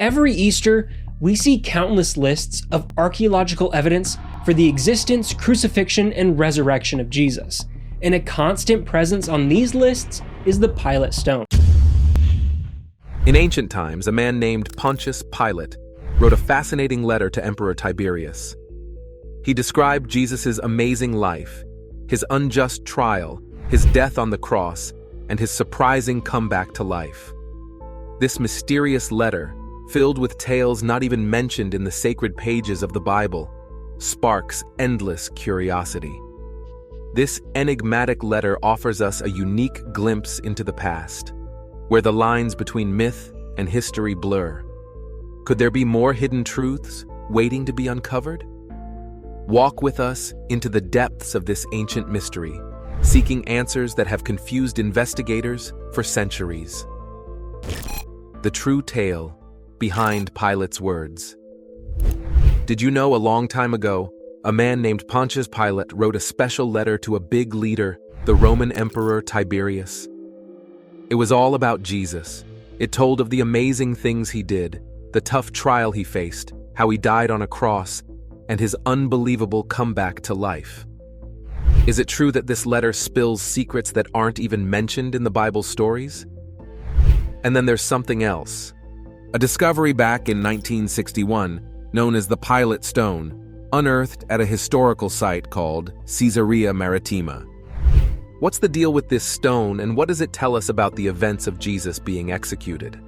Every Easter, we see countless lists of archaeological evidence for the existence, crucifixion, and resurrection of Jesus, and a constant presence on these lists is the Pilate stone. In ancient times, a man named Pontius Pilate wrote a fascinating letter to Emperor Tiberius. He described Jesus' amazing life, his unjust trial, his death on the cross, and his surprising comeback to life. This mysterious letter, filled with tales not even mentioned in the sacred pages of the Bible, sparks endless curiosity. This enigmatic letter offers us a unique glimpse into the past, where the lines between myth and history blur. Could there be more hidden truths waiting to be uncovered? Walk with us into the depths of this ancient mystery, seeking answers that have confused investigators for centuries. The true tale behind Pilate's words. Did you know a long time ago, a man named Pontius Pilate wrote a special letter to a big leader, the Roman Emperor Tiberius? It was all about Jesus. It told of the amazing things he did, the tough trial he faced, how he died on a cross, and his unbelievable comeback to life. Is it true that this letter spills secrets that aren't even mentioned in the Bible stories? And then there's something else. A discovery back in 1961, known as the Pilate Stone, unearthed at a historical site called Caesarea Maritima. What's the deal with this stone, and what does it tell us about the events of Jesus being executed?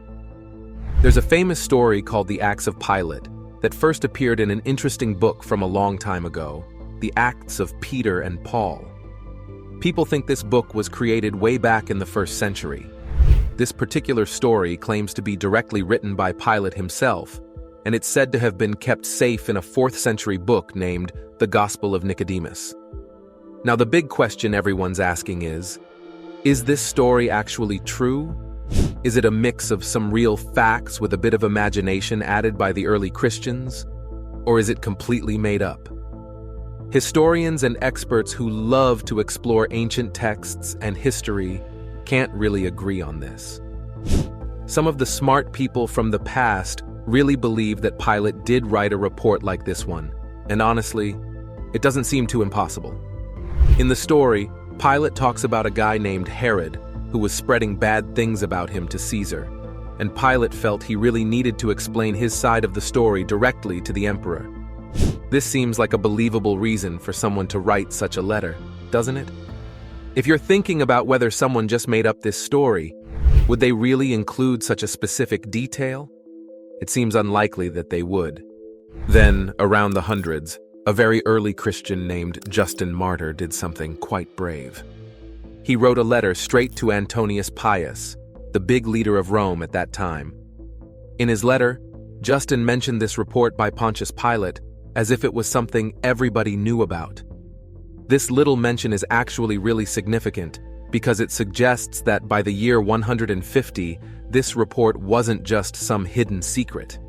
There's a famous story called the Acts of Pilate that first appeared in an interesting book from a long time ago, the Acts of Peter and Paul. People think this book was created way back in the 1st century. This particular story claims to be directly written by Pilate himself, and it's said to have been kept safe in a 4th century book named the Gospel of Nicodemus. Now the big question everyone's asking is this story actually true? Is it a mix of some real facts with a bit of imagination added by the early Christians? Or is it completely made up? Historians and experts who love to explore ancient texts and history can't really agree on this. Some of the smart people from the past really believe that Pilate did write a report like this one, and honestly, it doesn't seem too impossible. In the story, Pilate talks about a guy named Herod who was spreading bad things about him to Caesar, and Pilate felt he really needed to explain his side of the story directly to the emperor. This seems like a believable reason for someone to write such a letter, doesn't it? If you're thinking about whether someone just made up this story, would they really include such a specific detail? It seems unlikely that they would. Then, around the hundreds, a very early Christian named Justin Martyr did something quite brave. He wrote a letter straight to Antonius Pius, the big leader of Rome at that time. In his letter, Justin mentioned this report by Pontius Pilate as if it was something everybody knew about. This little mention is actually really significant because it suggests that by the year 150, this report wasn't just some hidden secret.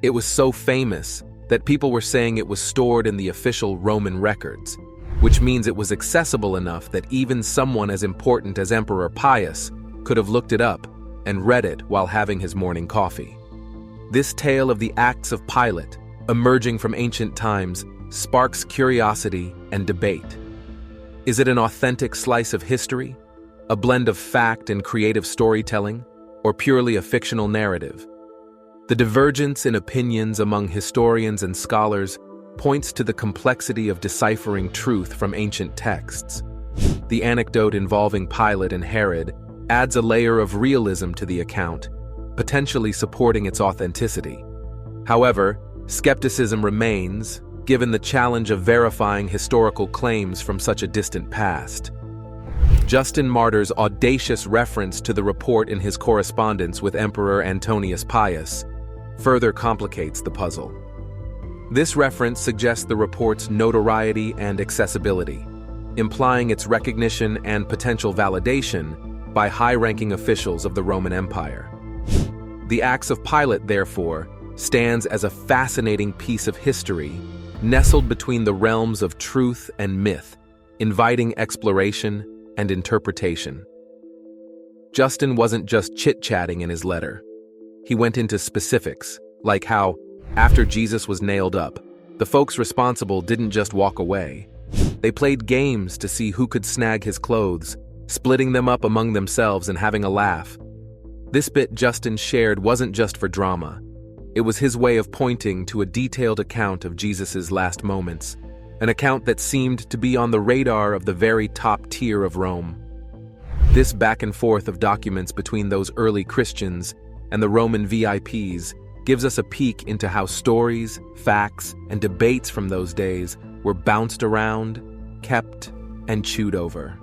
It was so famous that people were saying it was stored in the official Roman records, which means it was accessible enough that even someone as important as Emperor Pius could have looked it up and read it while having his morning coffee. This tale of the Acts of Pilate, emerging from ancient times, sparks curiosity and debate. Is it an authentic slice of history, a blend of fact and creative storytelling, or purely a fictional narrative? The divergence in opinions among historians and scholars points to the complexity of deciphering truth from ancient texts. The anecdote involving Pilate and Herod adds a layer of realism to the account, potentially supporting its authenticity. However, skepticism remains, given the challenge of verifying historical claims from such a distant past. Justin Martyr's audacious reference to the report in his correspondence with Emperor Antonius Pius further complicates the puzzle. This reference suggests the report's notoriety and accessibility, implying its recognition and potential validation by high-ranking officials of the Roman Empire. The Acts of Pilate, therefore, stands as a fascinating piece of history nestled between the realms of truth and myth, inviting exploration and interpretation. Justin wasn't just chit-chatting in his letter. He went into specifics, like how, after Jesus was nailed up, the folks responsible didn't just walk away. They played games to see who could snag his clothes, splitting them up among themselves and having a laugh. This bit Justin shared wasn't just for drama. It was his way of pointing to a detailed account of Jesus' last moments, an account that seemed to be on the radar of the very top tier of Rome. This back and forth of documents between those early Christians and the Roman VIPs gives us a peek into how stories, facts, and debates from those days were bounced around, kept, and chewed over.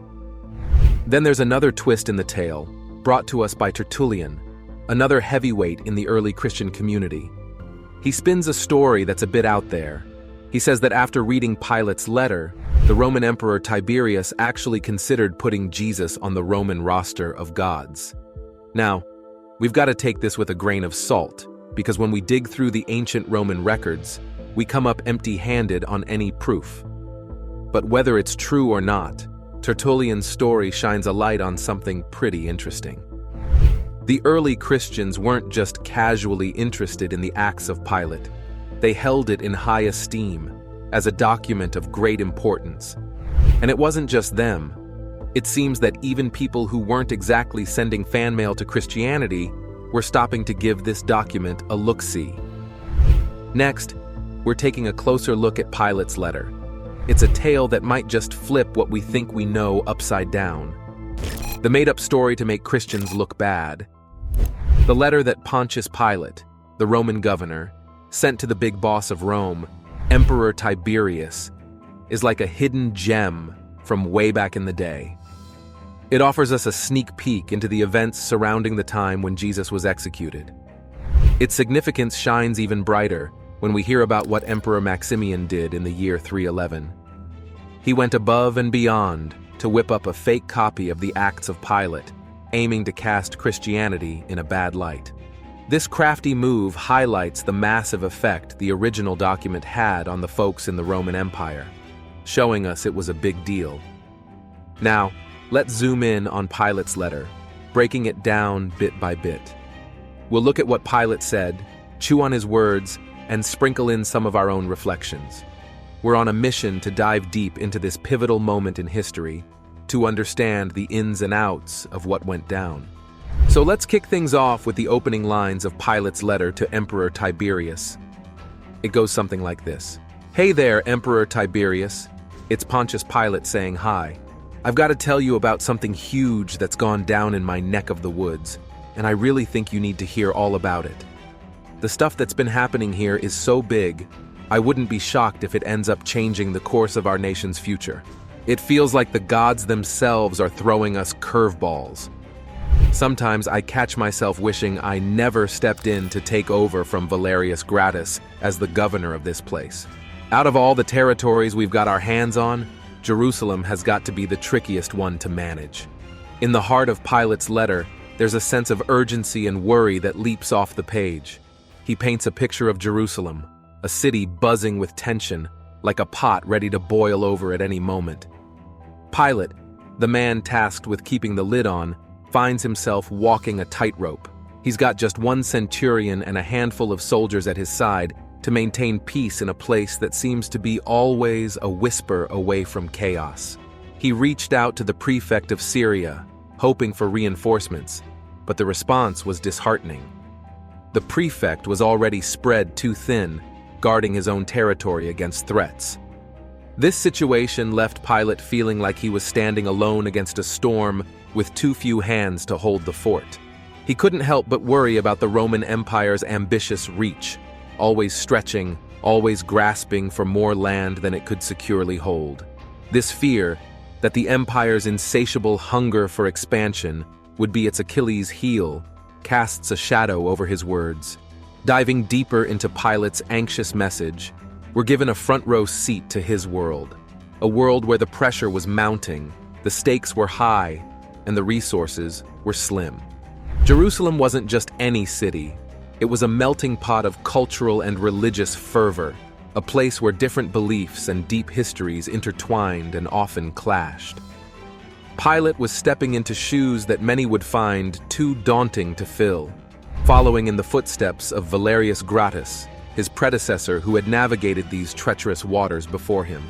Then there's another twist in the tale, brought to us by Tertullian, another heavyweight in the early Christian community. He spins a story that's a bit out there. He says that after reading Pilate's letter, the Roman Emperor Tiberius actually considered putting Jesus on the Roman roster of gods. Now, we've got to take this with a grain of salt, because when we dig through the ancient Roman records, we come up empty-handed on any proof. But whether it's true or not, Tertullian's story shines a light on something pretty interesting. The early Christians weren't just casually interested in the acts of Pilate. They held it in high esteem, as a document of great importance. And it wasn't just them. It seems that even people who weren't exactly sending fan mail to Christianity were stopping to give this document a look-see. Next, we're taking a closer look at Pilate's letter. It's a tale that might just flip what we think we know upside down. The made-up story to make Christians look bad. The letter that Pontius Pilate, the Roman governor, sent to the big boss of Rome, Emperor Tiberius, is like a hidden gem from way back in the day. It offers us a sneak peek into the events surrounding the time when Jesus was executed. Its significance shines even brighter when we hear about what Emperor Maximian did in the year 311. He went above and beyond to whip up a fake copy of the Acts of Pilate, aiming to cast Christianity in a bad light. This crafty move highlights the massive effect the original document had on the folks in the Roman Empire, showing us it was a big deal. Now, let's zoom in on Pilate's letter, breaking it down bit by bit. We'll look at what Pilate said, chew on his words, and sprinkle in some of our own reflections. We're on a mission to dive deep into this pivotal moment in history, to understand the ins and outs of what went down. So let's kick things off with the opening lines of Pilate's letter to Emperor Tiberius. It goes something like this. "Hey there, Emperor Tiberius. It's Pontius Pilate saying hi. I've got to tell you about something huge that's gone down in my neck of the woods, and I really think you need to hear all about it. The stuff that's been happening here is so big, I wouldn't be shocked if it ends up changing the course of our nation's future. It feels like the gods themselves are throwing us curveballs. Sometimes I catch myself wishing I never stepped in to take over from Valerius Gratus as the governor of this place. Out of all the territories we've got our hands on, Jerusalem has got to be the trickiest one to manage." In the heart of Pilate's letter, there's a sense of urgency and worry that leaps off the page. He paints a picture of Jerusalem, a city buzzing with tension, like a pot ready to boil over at any moment. Pilate, the man tasked with keeping the lid on, finds himself walking a tightrope. He's got just one centurion and a handful of soldiers at his side to maintain peace in a place that seems to be always a whisper away from chaos. He reached out to the prefect of Syria, hoping for reinforcements, but the response was disheartening. The prefect was already spread too thin, guarding his own territory against threats. This situation left Pilate feeling like he was standing alone against a storm with too few hands to hold the fort. He couldn't help but worry about the Roman Empire's ambitious reach, always stretching, always grasping for more land than it could securely hold. This fear that the empire's insatiable hunger for expansion would be its Achilles' heel casts a shadow over his words. Diving deeper into Pilate's anxious message, we're given a front-row seat to his world, a world where the pressure was mounting, the stakes were high, and the resources were slim. Jerusalem wasn't just any city. It was a melting pot of cultural and religious fervor, a place where different beliefs and deep histories intertwined and often clashed. Pilate was stepping into shoes that many would find too daunting to fill. following in the footsteps of Valerius Gratus, his predecessor who had navigated these treacherous waters before him.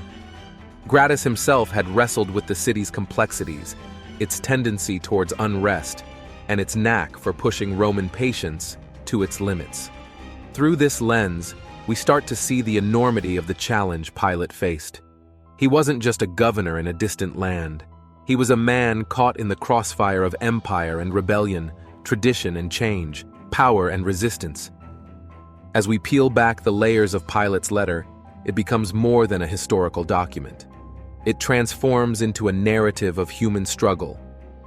Gratus himself had wrestled with the city's complexities, its tendency towards unrest, and its knack for pushing Roman patience to its limits. Through this lens, we start to see the enormity of the challenge Pilate faced. He wasn't just a governor in a distant land. He was a man caught in the crossfire of empire and rebellion, tradition and change, power and resistance. As we peel back the layers of Pilate's letter, it becomes more than a historical document. It transforms into a narrative of human struggle,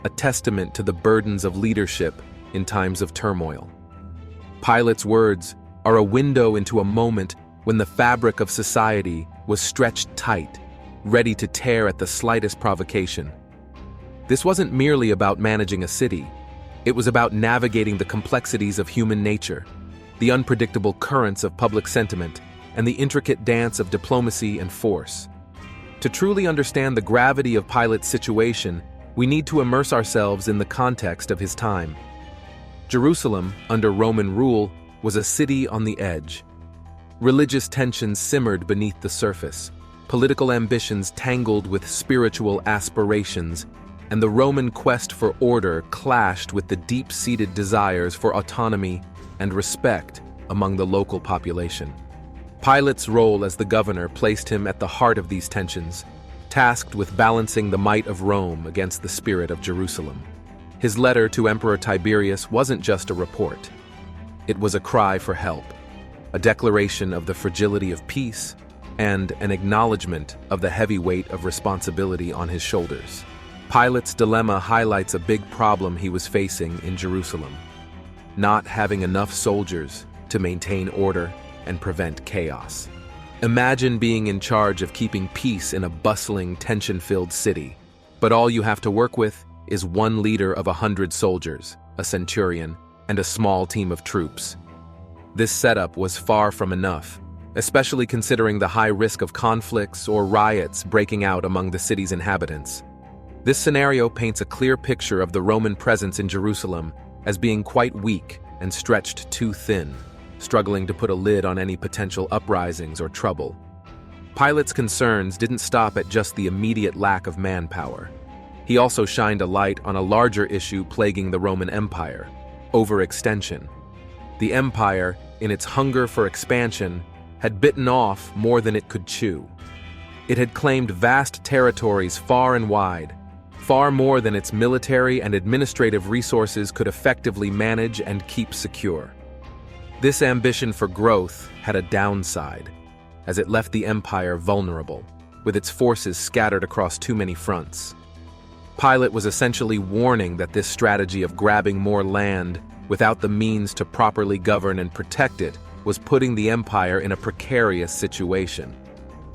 a testament to the burdens of leadership in times of turmoil. Pilate's words are a window into a moment when the fabric of society was stretched tight, ready to tear at the slightest provocation. This wasn't merely about managing a city. It was about navigating the complexities of human nature, the unpredictable currents of public sentiment, and the intricate dance of diplomacy and force. To truly understand the gravity of Pilate's situation, we need to immerse ourselves in the context of his time. Jerusalem, under Roman rule, was a city on the edge. Religious tensions simmered beneath the surface, political ambitions tangled with spiritual aspirations, and the Roman quest for order clashed with the deep-seated desires for autonomy and respect among the local population. Pilate's role as the governor placed him at the heart of these tensions, tasked with balancing the might of Rome against the spirit of Jerusalem. His letter to Emperor Tiberius wasn't just a report. It was a cry for help, a declaration of the fragility of peace, and an acknowledgement of the heavy weight of responsibility on his shoulders. Pilate's dilemma highlights a big problem he was facing in Jerusalem: not having enough soldiers to maintain order and prevent chaos. Imagine being in charge of keeping peace in a bustling, tension-filled city, but all you have to work with is one leader of 100 soldiers, a centurion, and a small team of troops. This setup was far from enough, especially considering the high risk of conflicts or riots breaking out among the city's inhabitants. This scenario paints a clear picture of the Roman presence in Jerusalem as being quite weak and stretched too thin, struggling to put a lid on any potential uprisings or trouble. Pilate's concerns didn't stop at just the immediate lack of manpower. He also shined a light on a larger issue plaguing the Roman Empire: overextension. The empire, in its hunger for expansion, had bitten off more than it could chew. It had claimed vast territories far and wide, far more than its military and administrative resources could effectively manage and keep secure. This ambition for growth had a downside, as it left the empire vulnerable, with its forces scattered across too many fronts. Pilate was essentially warning that this strategy of grabbing more land without the means to properly govern and protect it was putting the empire in a precarious situation.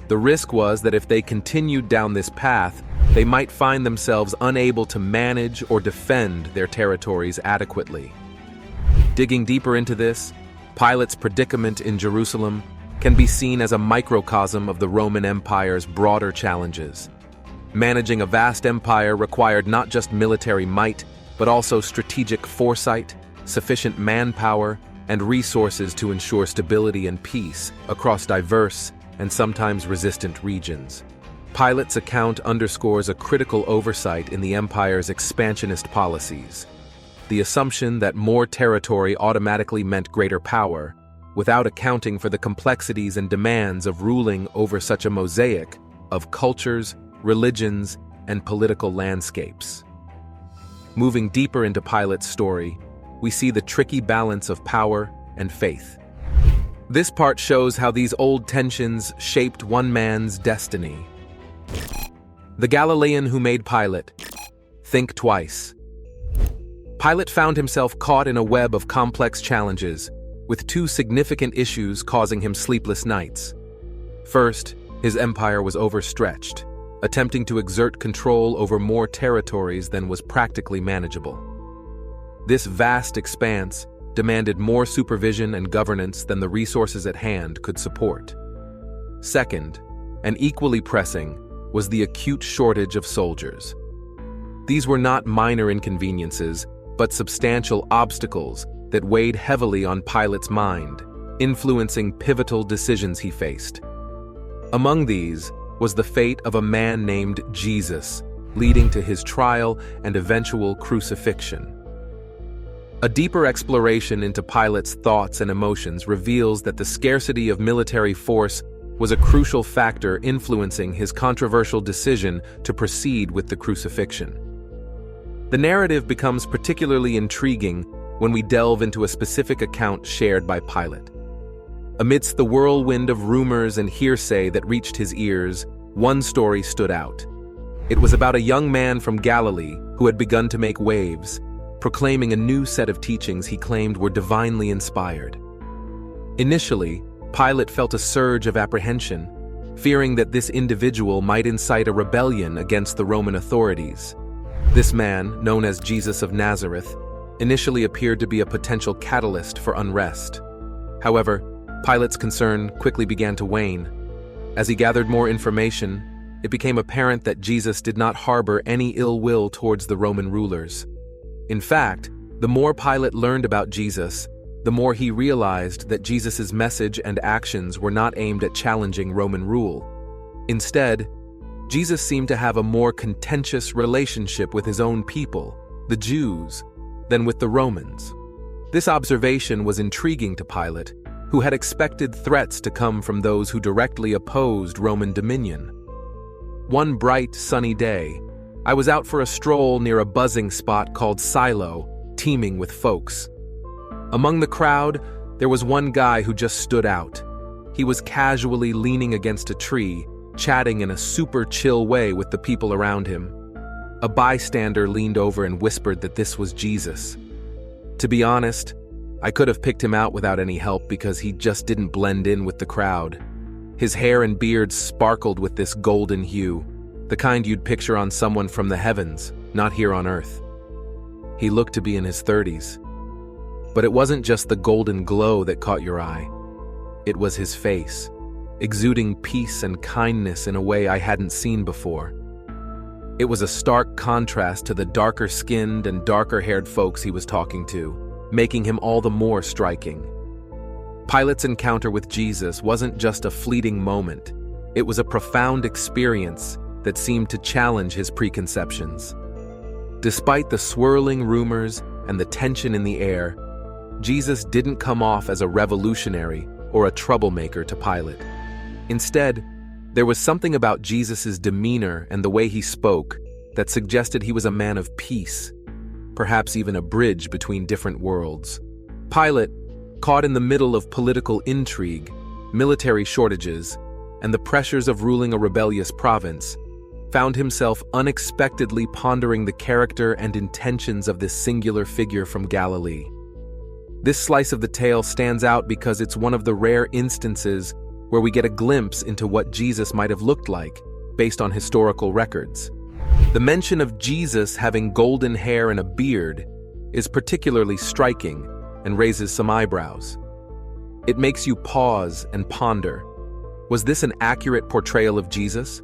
The risk was that if they continued down this path, they might find themselves unable to manage or defend their territories adequately. Digging deeper into this, Pilate's predicament in Jerusalem can be seen as a microcosm of the Roman Empire's broader challenges. Managing a vast empire required not just military might, but also strategic foresight, sufficient manpower, and resources to ensure stability and peace across diverse and sometimes resistant regions. Pilate's account underscores a critical oversight in the empire's expansionist policies: the assumption that more territory automatically meant greater power, without accounting for the complexities and demands of ruling over such a mosaic of cultures, religions, and political landscapes. Moving deeper into Pilate's story, we see the tricky balance of power and faith. This part shows how these old tensions shaped one man's destiny. The Galilean who made Pilate. Think twice. Pilate found himself caught in a web of complex challenges, with two significant issues causing him sleepless nights. First, his empire was overstretched, attempting to exert control over more territories than was practically manageable. This vast expanse demanded more supervision and governance than the resources at hand could support. Second, and equally pressing, was the acute shortage of soldiers. These were not minor inconveniences, but substantial obstacles that weighed heavily on Pilate's mind, influencing pivotal decisions he faced. Among these was the fate of a man named Jesus, leading to his trial and eventual crucifixion. A deeper exploration into Pilate's thoughts and emotions reveals that the scarcity of military force was a crucial factor influencing his controversial decision to proceed with the crucifixion. The narrative becomes particularly intriguing when we delve into a specific account shared by Pilate. Amidst the whirlwind of rumors and hearsay that reached his ears, one story stood out. It was about a young man from Galilee who had begun to make waves, proclaiming a new set of teachings he claimed were divinely inspired. Initially, Pilate felt a surge of apprehension, fearing that this individual might incite a rebellion against the Roman authorities. This man, known as Jesus of Nazareth, initially appeared to be a potential catalyst for unrest. However, Pilate's concern quickly began to wane. As he gathered more information, it became apparent that Jesus did not harbor any ill will towards the Roman rulers. In fact, the more Pilate learned about Jesus, the more he realized that Jesus' message and actions were not aimed at challenging Roman rule. Instead, Jesus seemed to have a more contentious relationship with his own people, the Jews, than with the Romans. This observation was intriguing to Pilate, who had expected threats to come from those who directly opposed Roman dominion. One bright, sunny day, I was out for a stroll near a buzzing spot called Silo, teeming with folks. Among the crowd, there was one guy who just stood out. He was casually leaning against a tree, chatting in a super chill way with the people around him. A bystander leaned over and whispered that this was Jesus. To be honest, I could have picked him out without any help because he just didn't blend in with the crowd. His hair and beard sparkled with this golden hue, the kind you'd picture on someone from the heavens, not here on Earth. He looked to be in his 30s. But it wasn't just the golden glow that caught your eye. It was his face, exuding peace and kindness in a way I hadn't seen before. It was a stark contrast to the darker-skinned and darker-haired folks he was talking to, making him all the more striking. Pilate's encounter with Jesus wasn't just a fleeting moment. It was a profound experience that seemed to challenge his preconceptions. Despite the swirling rumors and the tension in the air, Jesus didn't come off as a revolutionary or a troublemaker to Pilate. Instead, there was something about Jesus' demeanor and the way he spoke that suggested he was a man of peace, perhaps even a bridge between different worlds. Pilate, caught in the middle of political intrigue, military shortages, and the pressures of ruling a rebellious province, found himself unexpectedly pondering the character and intentions of this singular figure from Galilee. This slice of the tale stands out because it's one of the rare instances where we get a glimpse into what Jesus might have looked like, based on historical records. The mention of Jesus having golden hair and a beard is particularly striking and raises some eyebrows. It makes you pause and ponder. Was this an accurate portrayal of Jesus?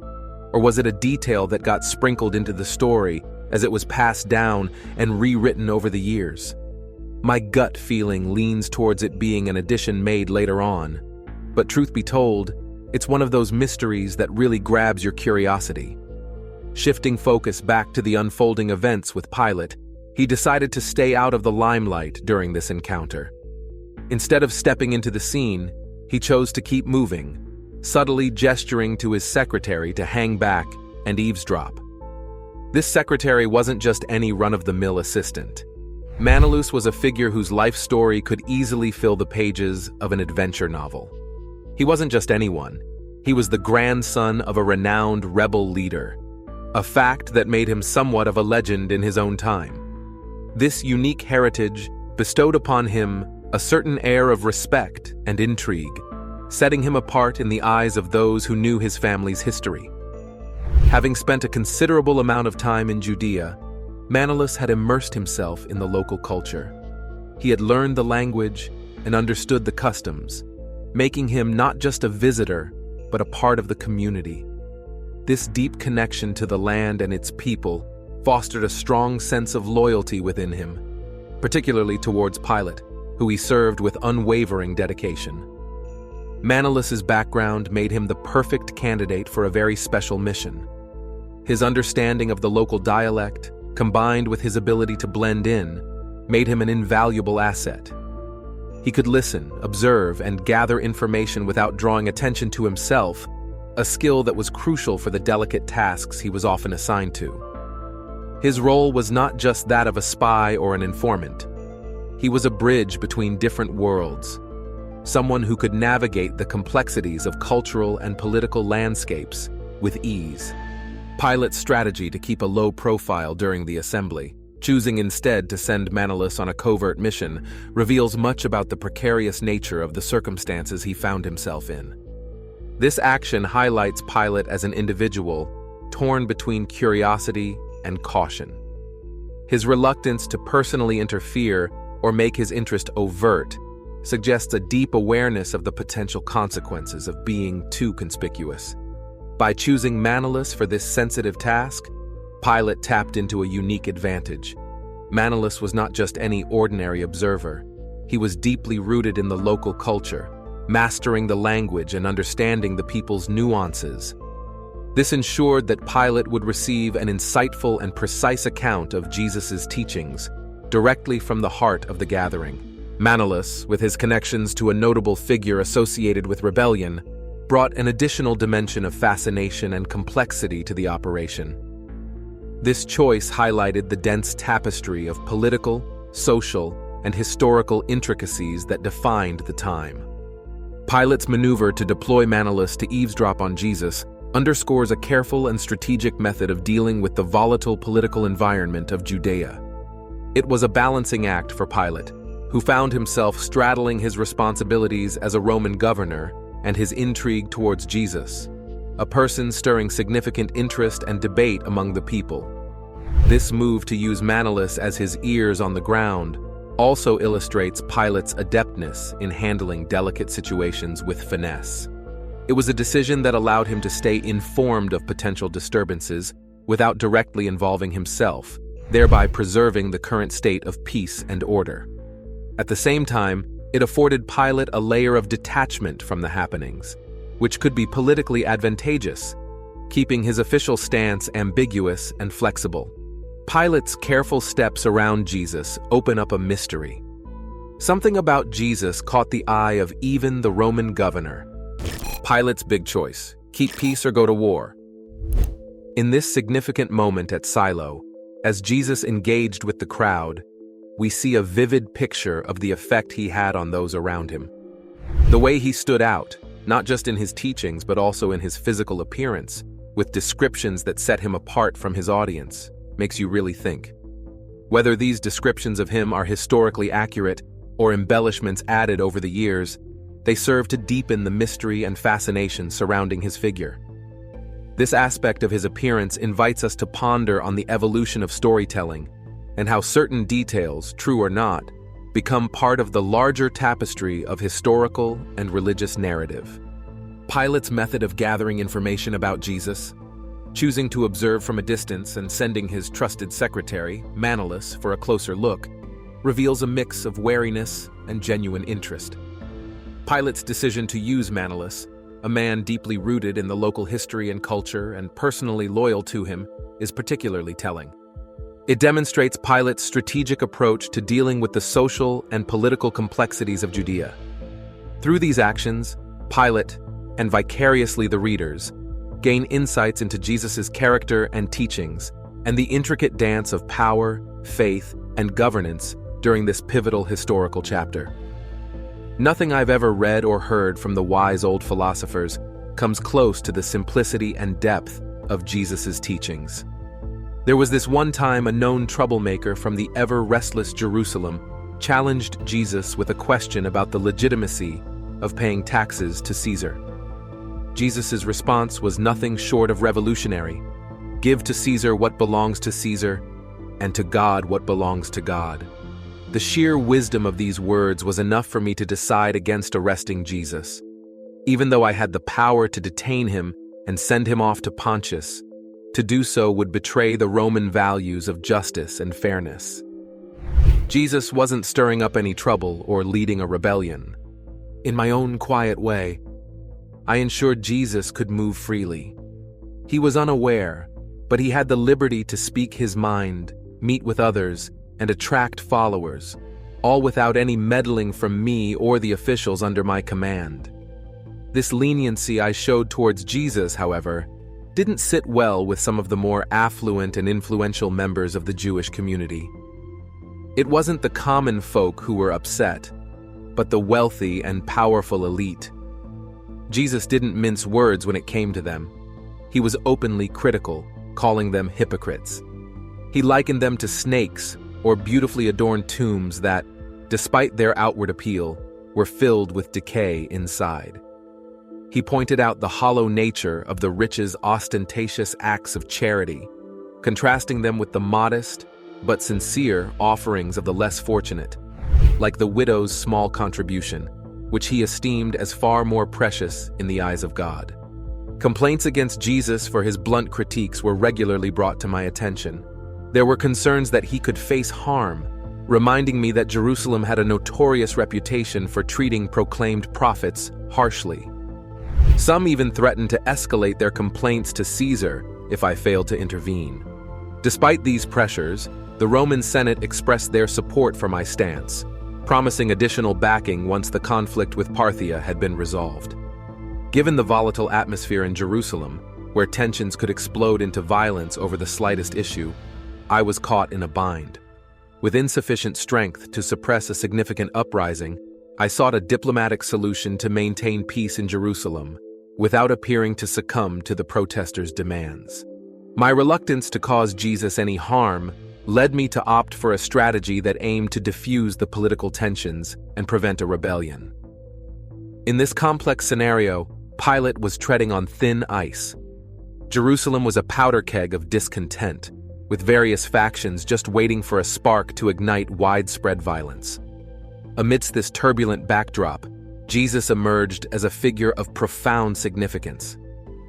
Or was it a detail that got sprinkled into the story as it was passed down and rewritten over the years? My gut feeling leans towards it being an addition made later on, but truth be told, it's one of those mysteries that really grabs your curiosity. Shifting focus back to the unfolding events with Pilate, he decided to stay out of the limelight during this encounter. Instead of stepping into the scene, he chose to keep moving, subtly gesturing to his secretary to hang back and eavesdrop. This secretary wasn't just any run-of-the-mill assistant. Manlius was a figure whose life story could easily fill the pages of an adventure novel. He wasn't just anyone. He was the grandson of a renowned rebel leader, a fact that made him somewhat of a legend in his own time. This unique heritage bestowed upon him a certain air of respect and intrigue, setting him apart in the eyes of those who knew his family's history. Having spent a considerable amount of time in Judea, Manlius had immersed himself in the local culture. He had learned the language and understood the customs, making him not just a visitor, but a part of the community. This deep connection to the land and its people fostered a strong sense of loyalty within him, particularly towards Pilate, who he served with unwavering dedication. Manolus's background made him the perfect candidate for a very special mission. His understanding of the local dialect, combined with his ability to blend in, made him an invaluable asset. He could listen, observe, and gather information without drawing attention to himself, a skill that was crucial for the delicate tasks he was often assigned to. His role was not just that of a spy or an informant. He was a bridge between different worlds, someone who could navigate the complexities of cultural and political landscapes with ease. Pilate's strategy to keep a low profile during the assembly, choosing instead to send Manolus on a covert mission, reveals much about the precarious nature of the circumstances he found himself in. This action highlights Pilate as an individual torn between curiosity and caution. His reluctance to personally interfere or make his interest overt suggests a deep awareness of the potential consequences of being too conspicuous. By choosing Manolus for this sensitive task, Pilate tapped into a unique advantage. Manolus was not just any ordinary observer. He was deeply rooted in the local culture, mastering the language and understanding the people's nuances. This ensured that Pilate would receive an insightful and precise account of Jesus' teachings directly from the heart of the gathering. Manolus, with his connections to a notable figure associated with rebellion, brought an additional dimension of fascination and complexity to the operation. This choice highlighted the dense tapestry of political, social, and historical intricacies that defined the time. Pilate's maneuver to deploy Manolus to eavesdrop on Jesus underscores a careful and strategic method of dealing with the volatile political environment of Judea. It was a balancing act for Pilate, who found himself straddling his responsibilities as a Roman governor and his intrigue towards Jesus, a person stirring significant interest and debate among the people. This move to use Manolus as his ears on the ground also illustrates Pilate's adeptness in handling delicate situations with finesse. It was a decision that allowed him to stay informed of potential disturbances without directly involving himself, thereby preserving the current state of peace and order. At the same time, it afforded Pilate a layer of detachment from the happenings, which could be politically advantageous, keeping his official stance ambiguous and flexible. Pilate's careful steps around Jesus open up a mystery. Something about Jesus caught the eye of even the Roman governor. Pilate's big choice: keep peace or go to war. In this significant moment at Silo, as Jesus engaged with the crowd, we see a vivid picture of the effect he had on those around him. The way he stood out, not just in his teachings but also in his physical appearance, with descriptions that set him apart from his audience, makes you really think. Whether these descriptions of him are historically accurate or embellishments added over the years, they serve to deepen the mystery and fascination surrounding his figure. This aspect of his appearance invites us to ponder on the evolution of storytelling and how certain details, true or not, become part of the larger tapestry of historical and religious narrative. Pilate's method of gathering information about Jesus, choosing to observe from a distance and sending his trusted secretary, Manolus, for a closer look, reveals a mix of wariness and genuine interest. Pilate's decision to use Manolus, a man deeply rooted in the local history and culture and personally loyal to him, is particularly telling. It demonstrates Pilate's strategic approach to dealing with the social and political complexities of Judea. Through these actions, Pilate, and vicariously the readers, gain insights into Jesus' character and teachings and the intricate dance of power, faith, and governance during this pivotal historical chapter. Nothing I've ever read or heard from the wise old philosophers comes close to the simplicity and depth of Jesus' teachings. There was this one time a known troublemaker from the ever-restless Jerusalem challenged Jesus with a question about the legitimacy of paying taxes to Caesar. Jesus' response was nothing short of revolutionary. Give to Caesar what belongs to Caesar, and to God what belongs to God. The sheer wisdom of these words was enough for me to decide against arresting Jesus. Even though I had the power to detain him and send him off to Pontius, to do so would betray the Roman values of justice and fairness. Jesus wasn't stirring up any trouble or leading a rebellion. In my own quiet way, I ensured Jesus could move freely. He was unaware, but he had the liberty to speak his mind, meet with others, and attract followers, all without any meddling from me or the officials under my command. This leniency I showed towards Jesus, however, didn't sit well with some of the more affluent and influential members of the Jewish community. It wasn't the common folk who were upset, but the wealthy and powerful elite. Jesus didn't mince words when it came to them. He was openly critical, calling them hypocrites. He likened them to snakes or beautifully adorned tombs that, despite their outward appeal, were filled with decay inside. He pointed out the hollow nature of the rich's ostentatious acts of charity, contrasting them with the modest but sincere offerings of the less fortunate, like the widow's small contribution, which he esteemed as far more precious in the eyes of God. Complaints against Jesus for his blunt critiques were regularly brought to my attention. There were concerns that he could face harm, reminding me that Jerusalem had a notorious reputation for treating proclaimed prophets harshly. Some even threatened to escalate their complaints to Caesar if I failed to intervene. Despite these pressures, the Roman Senate expressed their support for my stance, promising additional backing once the conflict with Parthia had been resolved. Given the volatile atmosphere in Jerusalem, where tensions could explode into violence over the slightest issue, I was caught in a bind. With insufficient strength to suppress a significant uprising, I sought a diplomatic solution to maintain peace in Jerusalem, without appearing to succumb to the protesters' demands. My reluctance to cause Jesus any harm led me to opt for a strategy that aimed to diffuse the political tensions and prevent a rebellion. In this complex scenario, Pilate was treading on thin ice. Jerusalem was a powder keg of discontent, with various factions just waiting for a spark to ignite widespread violence. Amidst this turbulent backdrop, Jesus emerged as a figure of profound significance.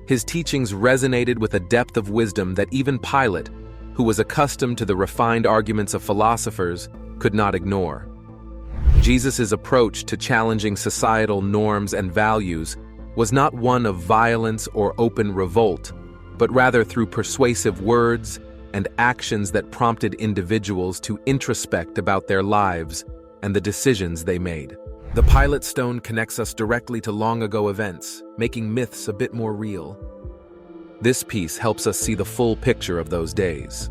His teachings resonated with a depth of wisdom that even Pilate, who was accustomed to the refined arguments of philosophers, could not ignore. Jesus' approach to challenging societal norms and values was not one of violence or open revolt, but rather through persuasive words and actions that prompted individuals to introspect about their lives and the decisions they made. The Pilate Stone connects us directly to long-ago events, making myths a bit more real. This piece helps us see the full picture of those days.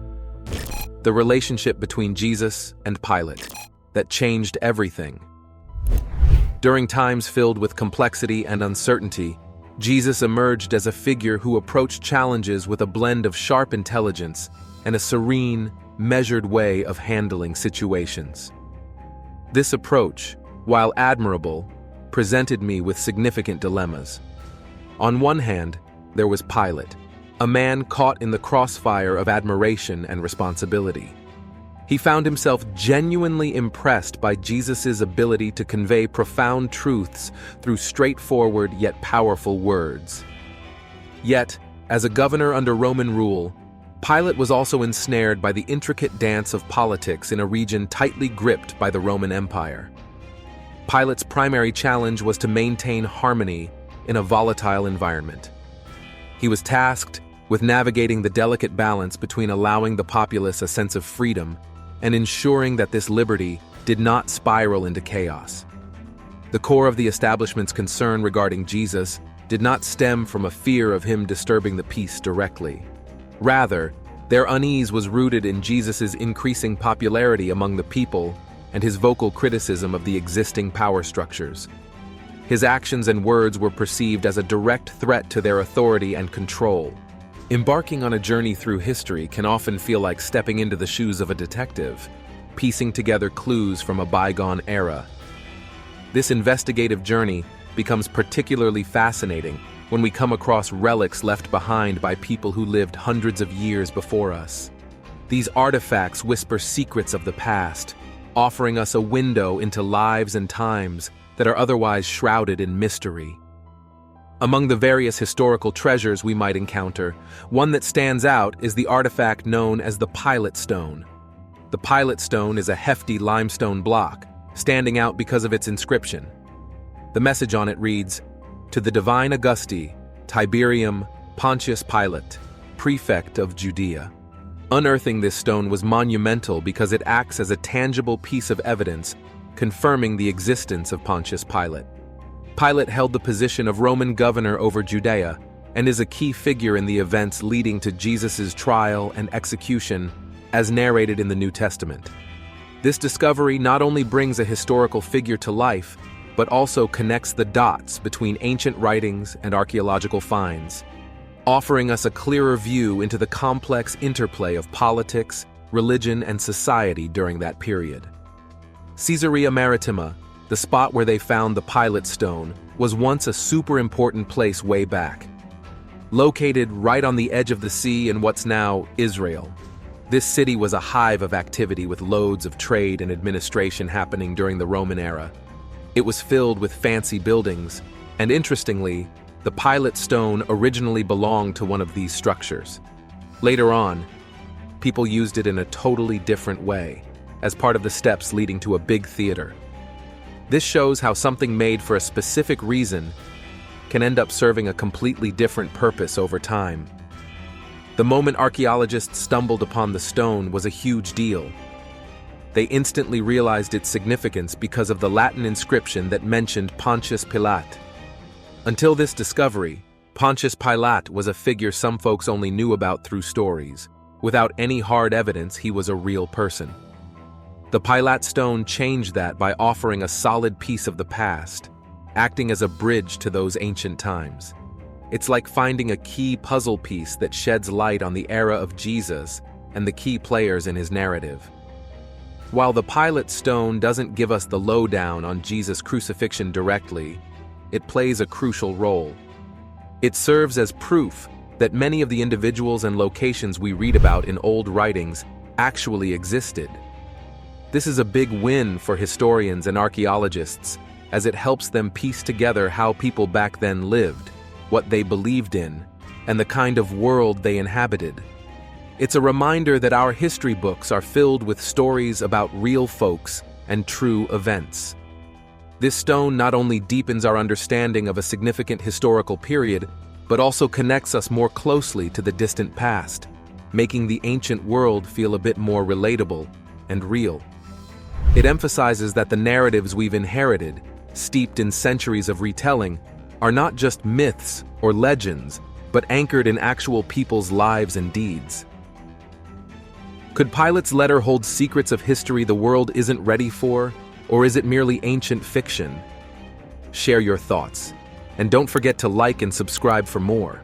The relationship between Jesus and Pilate that changed everything. During times filled with complexity and uncertainty, Jesus emerged as a figure who approached challenges with a blend of sharp intelligence and a serene, measured way of handling situations. This approach, while admirable, presented me with significant dilemmas. On one hand, there was Pilate, a man caught in the crossfire of admiration and responsibility. He found himself genuinely impressed by Jesus' ability to convey profound truths through straightforward yet powerful words. Yet, as a governor under Roman rule, Pilate was also ensnared by the intricate dance of politics in a region tightly gripped by the Roman Empire. Pilate's primary challenge was to maintain harmony in a volatile environment. He was tasked with navigating the delicate balance between allowing the populace a sense of freedom and ensuring that this liberty did not spiral into chaos. The core of the establishment's concern regarding Jesus did not stem from a fear of him disturbing the peace directly. Rather, their unease was rooted in Jesus' increasing popularity among the people and his vocal criticism of the existing power structures. His actions and words were perceived as a direct threat to their authority and control. Embarking on a journey through history can often feel like stepping into the shoes of a detective, piecing together clues from a bygone era. This investigative journey becomes particularly fascinating when we come across relics left behind by people who lived hundreds of years before us. These artifacts whisper secrets of the past, offering us a window into lives and times that are otherwise shrouded in mystery. Among the various historical treasures we might encounter, one that stands out is the artifact known as the Pilate Stone. The Pilate stone is a hefty limestone block, standing out because of its inscription. The message on it reads, "To the divine Augusti, Tiberium Pontius Pilate, prefect of Judea." Unearthing this stone was monumental because it acts as a tangible piece of evidence confirming the existence of Pontius Pilate. Pilate held the position of Roman governor over Judea and is a key figure in the events leading to Jesus' trial and execution as narrated in the New Testament. This discovery not only brings a historical figure to life, but also connects the dots between ancient writings and archaeological finds, offering us a clearer view into the complex interplay of politics, religion, and society during that period. Caesarea Maritima, the spot where they found the Pilate stone, was once a super important place way back. Located right on the edge of the sea in what's now Israel, this city was a hive of activity with loads of trade and administration happening during the Roman era. It was filled with fancy buildings, and interestingly, the Pilate stone originally belonged to one of these structures. Later on, people used it in a totally different way, as part of the steps leading to a big theater. This shows how something made for a specific reason can end up serving a completely different purpose over time. The moment archaeologists stumbled upon the stone was a huge deal. They instantly realized its significance because of the Latin inscription that mentioned Pontius Pilate. Until this discovery, Pontius Pilate was a figure some folks only knew about through stories. Without any hard evidence, he was a real person. The Pilate stone changed that by offering a solid piece of the past, acting as a bridge to those ancient times. It's like finding a key puzzle piece that sheds light on the era of Jesus and the key players in his narrative. While the Pilate stone doesn't give us the lowdown on Jesus' crucifixion directly, it plays a crucial role. It serves as proof that many of the individuals and locations we read about in old writings actually existed. This is a big win for historians and archaeologists, as it helps them piece together how people back then lived, what they believed in, and the kind of world they inhabited. It's a reminder that our history books are filled with stories about real folks and true events. This stone not only deepens our understanding of a significant historical period, but also connects us more closely to the distant past, making the ancient world feel a bit more relatable and real. It emphasizes that the narratives we've inherited, steeped in centuries of retelling, are not just myths or legends, but anchored in actual people's lives and deeds. Could Pilate's letter hold secrets of history the world isn't ready for, or is it merely ancient fiction? Share your thoughts, and don't forget to like and subscribe for more.